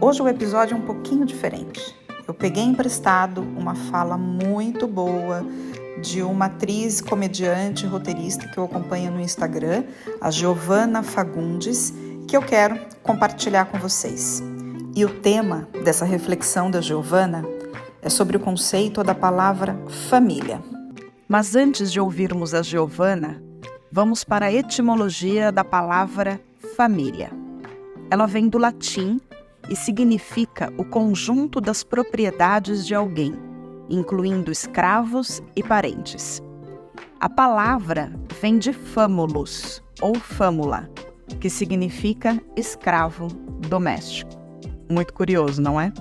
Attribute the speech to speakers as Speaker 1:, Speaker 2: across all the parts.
Speaker 1: Hoje o episódio é um pouquinho diferente. Eu peguei emprestado uma fala muito boa de uma atriz, comediante, roteirista que eu acompanho no Instagram, a Giovana Fagundes, que eu quero compartilhar com vocês. E o tema dessa reflexão da Giovana é sobre o conceito da palavra família. Mas antes de ouvirmos a Giovana, vamos para a etimologia da palavra família. Ela vem do latim e significa o conjunto das propriedades de alguém, incluindo escravos e parentes. A palavra vem de famulus ou fâmula, que significa escravo doméstico. Muito curioso, não é?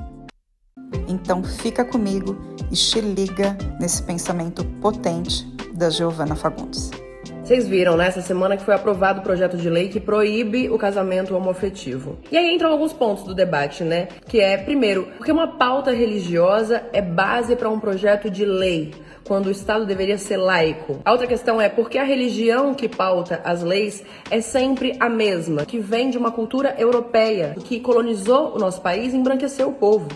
Speaker 1: Então fica comigo e se liga nesse pensamento potente da Giovana Fagundes.
Speaker 2: Vocês viram, né, essa semana que foi aprovado o projeto de lei que proíbe o casamento homoafetivo. E aí entram alguns pontos do debate, né? Que é, primeiro, porque uma pauta religiosa é base para um projeto de lei, quando o Estado deveria ser laico. A outra questão é porque a religião que pauta as leis é sempre a mesma, que vem de uma cultura europeia, que colonizou o nosso país e embranqueceu o povo,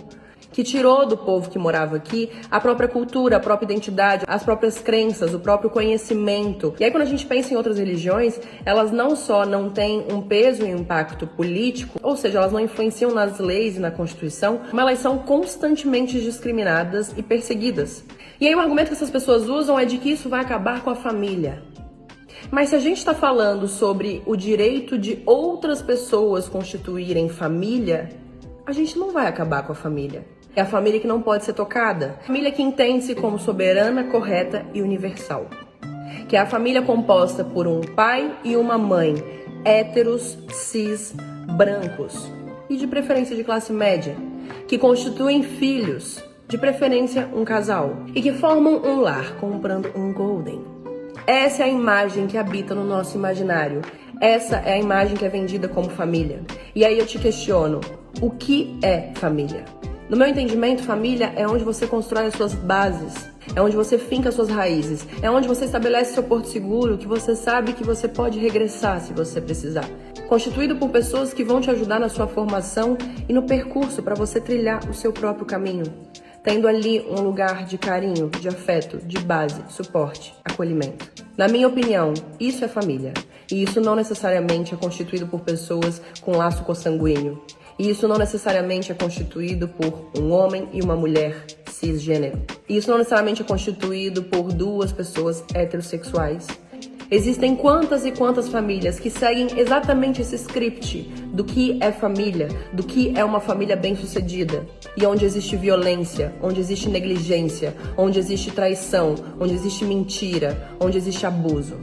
Speaker 2: que tirou do povo que morava aqui a própria cultura, a própria identidade, as próprias crenças, o próprio conhecimento. E aí quando a gente pensa em outras religiões, elas não só não têm um peso e um impacto político, ou seja, elas não influenciam nas leis e na Constituição, mas elas são constantemente discriminadas e perseguidas. E aí o argumento que essas pessoas usam é de que isso vai acabar com a família. Mas se a gente está falando sobre o direito de outras pessoas constituírem família, a gente não vai acabar com a família. É a família que não pode ser tocada. A família que entende-se como soberana, correta e universal. Que é a família composta por um pai e uma mãe, héteros, cis, brancos e de preferência de classe média, que constituem filhos, de preferência um casal, e que formam um lar comprando um golden. Essa é a imagem que habita no nosso imaginário. Essa é a imagem que é vendida como família. E aí eu te questiono, o que é família? No meu entendimento, família é onde você constrói as suas bases, é onde você finca as suas raízes, é onde você estabelece seu porto seguro, que você sabe que você pode regressar se você precisar. Constituído por pessoas que vão te ajudar na sua formação e no percurso para você trilhar o seu próprio caminho, tendo ali um lugar de carinho, de afeto, de base, suporte, acolhimento. Na minha opinião, isso é família. E isso não necessariamente é constituído por pessoas com laço consanguíneo. E isso não necessariamente é constituído por um homem e uma mulher cisgênero. E isso não necessariamente é constituído por duas pessoas heterossexuais. Existem quantas e quantas famílias que seguem exatamente esse script do que é família, do que é uma família bem-sucedida. E onde existe violência, onde existe negligência, onde existe traição, onde existe mentira, onde existe abuso.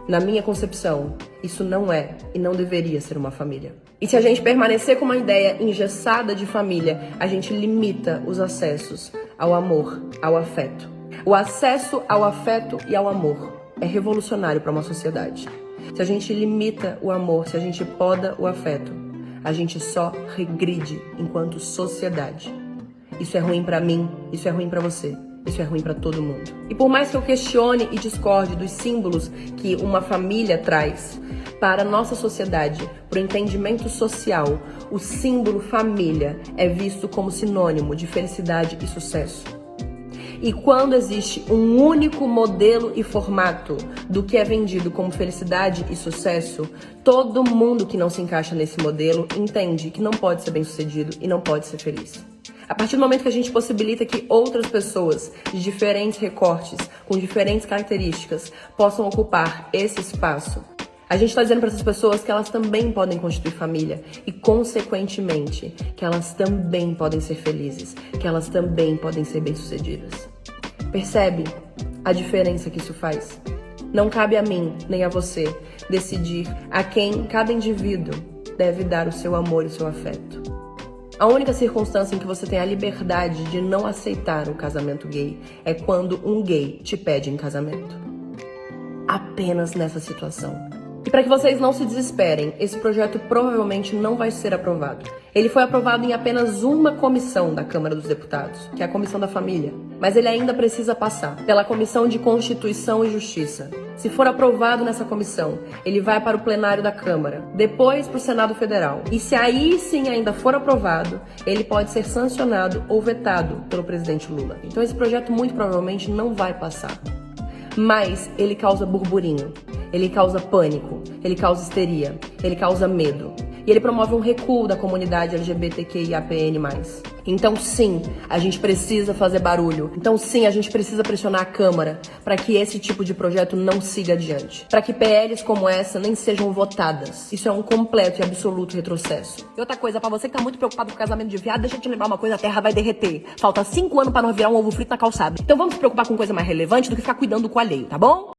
Speaker 2: Na minha concepção, isso não é e não deveria ser uma família. E se a gente permanecer com uma ideia engessada de família, a gente limita os acessos ao amor, ao afeto. O acesso ao afeto e ao amor é revolucionário para uma sociedade. Se a gente limita o amor, se a gente poda o afeto, a gente só regride enquanto sociedade. Isso é ruim para mim, isso é ruim para você. Isso é ruim para todo mundo. E por mais que eu questione e discorde dos símbolos que uma família traz para a nossa sociedade, para o entendimento social, o símbolo família é visto como sinônimo de felicidade e sucesso. E quando existe um único modelo e formato do que é vendido como felicidade e sucesso, todo mundo que não se encaixa nesse modelo entende que não pode ser bem-sucedido e não pode ser feliz. A partir do momento que a gente possibilita que outras pessoas de diferentes recortes, com diferentes características, possam ocupar esse espaço, a gente está dizendo para essas pessoas que elas também podem constituir família e, consequentemente, que elas também podem ser felizes, que elas também podem ser bem-sucedidas. Percebe a diferença que isso faz? Não cabe a mim, nem a você, decidir a quem cada indivíduo deve dar o seu amor e o seu afeto. A única circunstância em que você tem a liberdade de não aceitar o casamento gay é quando um gay te pede em casamento. Apenas nessa situação. E para que vocês não se desesperem, esse projeto provavelmente não vai ser aprovado. Ele foi aprovado em apenas uma comissão da Câmara dos Deputados, que é a Comissão da Família. Mas ele ainda precisa passar pela Comissão de Constituição e Justiça. Se for aprovado nessa comissão, ele vai para o plenário da Câmara, depois para o Senado Federal. E se aí sim ainda for aprovado, ele pode ser sancionado ou vetado pelo presidente Lula. Então esse projeto muito provavelmente não vai passar. Mas ele causa burburinho, ele causa pânico, ele causa histeria, ele causa medo. E ele promove um recuo da comunidade LGBTQIAPN+. Então sim, a gente precisa fazer barulho. Então sim, a gente precisa pressionar a Câmara para que esse tipo de projeto não siga adiante. Para que PLs como essa nem sejam votadas. Isso é um completo e absoluto retrocesso. E outra coisa, para você que tá muito preocupado com o casamento de viado, deixa eu te lembrar uma coisa, a terra vai derreter. Falta 5 anos para nós virar um ovo frito na calçada. Então vamos se preocupar com coisa mais relevante do que ficar cuidando do alheio, tá bom?